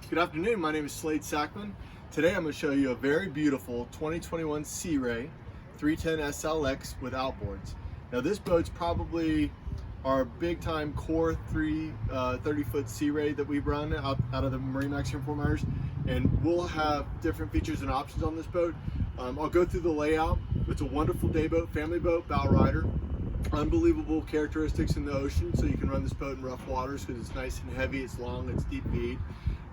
Good afternoon, my name is Slade Sackman. Today I'm going to show you a very beautiful 2021 Sea Ray 310 SLX with outboards. Now this boat's probably our big time core 30-foot Sea Ray that we run out of the MarineMax here in Fort Myers, and we'll have different features and options on this boat. I'll go through the layout. It's a wonderful day boat, family boat, bow rider. Unbelievable characteristics in the ocean, so you can run this boat in rough waters because it's nice and heavy, it's long, it's deep feed.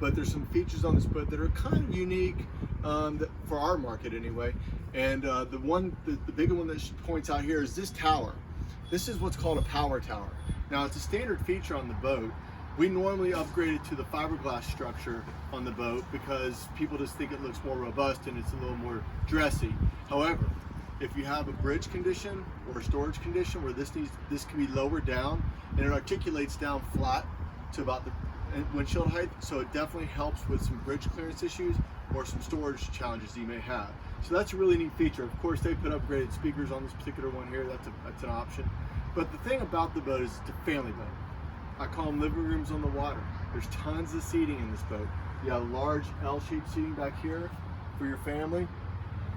But there's some features on this boat that are kind of unique for our market anyway. And the big one that points out here is this tower. This is what's called a power tower. Now it's a standard feature on the boat. We normally upgrade it to the fiberglass structure on the boat because people just think it looks more robust and it's a little more dressy. However, if you have a bridge condition or a storage condition where this can be lowered down, and it articulates down flat to about the windshield height, so it definitely helps with some bridge clearance issues or some storage challenges that you may have. So that's a really neat feature. Of course, they put upgraded speakers on this particular one here. That's an option. But the thing about the boat is it's a family boat. I call them living rooms on the water. There's tons of seating in this boat. You have large L-shaped seating back here for your family.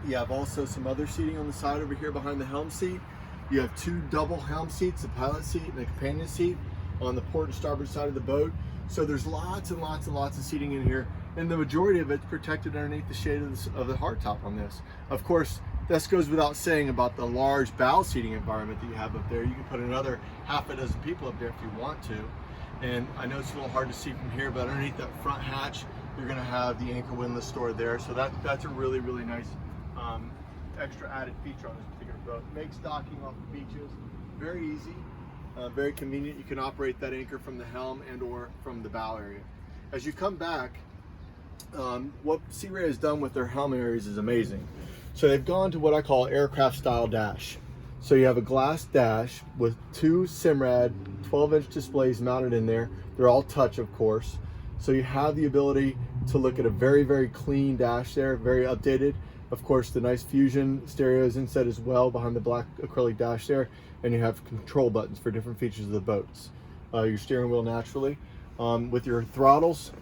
You have also some other seating on the side over here behind the helm seat. You have two double helm seats, a pilot seat and a companion seat on the port and starboard side of the boat. So there's lots and lots and lots of seating in here, and the majority of it's protected underneath the shade of the hardtop on this. Of course, this goes without saying about the large bow seating environment that you have up there. You can put another half a dozen people up there if you want to. And I know it's a little hard to see from here, but underneath that front hatch, you're gonna have the anchor windlass stored there. So that's a really, really nice extra added feature on this particular boat. Makes docking off the beaches very easy. Very convenient. You can operate that anchor from the helm and or from the bow area. As you come back, what Sea Ray has done with their helm areas is amazing. So they've gone to what I call aircraft style dash. So you have a glass dash with two Simrad 12-inch displays mounted in there. They're all touch, of course. So you have the ability to look at a very, very clean dash there, very updated. Of course, the nice Fusion stereos inset as well behind the black acrylic dash there, and you have control buttons for different features of the boats. Your steering wheel naturally, with your throttles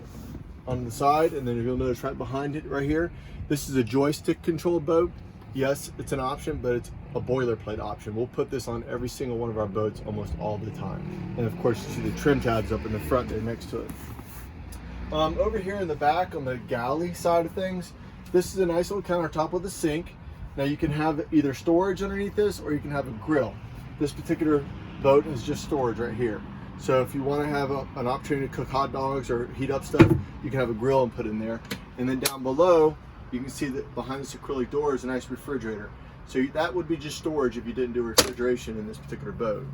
on the side, and then you'll notice right behind it right here, this is a joystick controlled boat. Yes, it's an option, but it's a boilerplate option. We'll put this on every single one of our boats almost all the time. And of course, you see the trim tabs up in the front there next to it. Over here in the back on the galley side of things, this is a nice little countertop with a sink. Now you can have either storage underneath this or you can have a grill. This particular boat is just storage right here. So if you want to have an opportunity to cook hot dogs or heat up stuff, you can have a grill and put in there. And then down below, you can see that behind this acrylic door is a nice refrigerator. So that would be just storage if you didn't do refrigeration in this particular boat.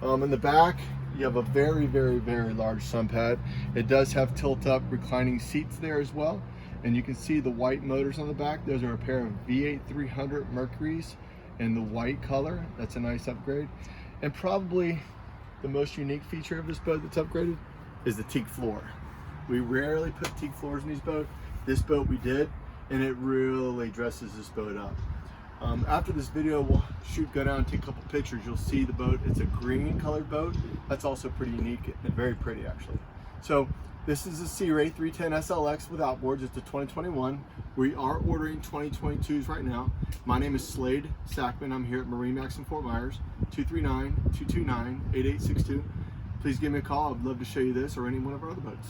In the back, you have a very, very, very large Sunpad. It does have tilt-up reclining seats there as well. And you can see the white motors on the back. Those are a pair of V8 300 Mercuries in the white color. That's a nice upgrade. And probably the most unique feature of this boat that's upgraded is the Teak Floor. We rarely put Teak Floors in these boats. This boat we did, and it really dresses this boat up. After this video, we'll go down and take a couple pictures. You'll see the boat. It's a green colored boat. That's also pretty unique and very pretty actually. So this is a Sea Ray 310 SLX with outboards. It's a 2021. We are ordering 2022s right now. My name is Slade Sackman. I'm here at MarineMax in Fort Myers, 239-229-8862. Please give me a call. I'd love to show you this or any one of our other boats.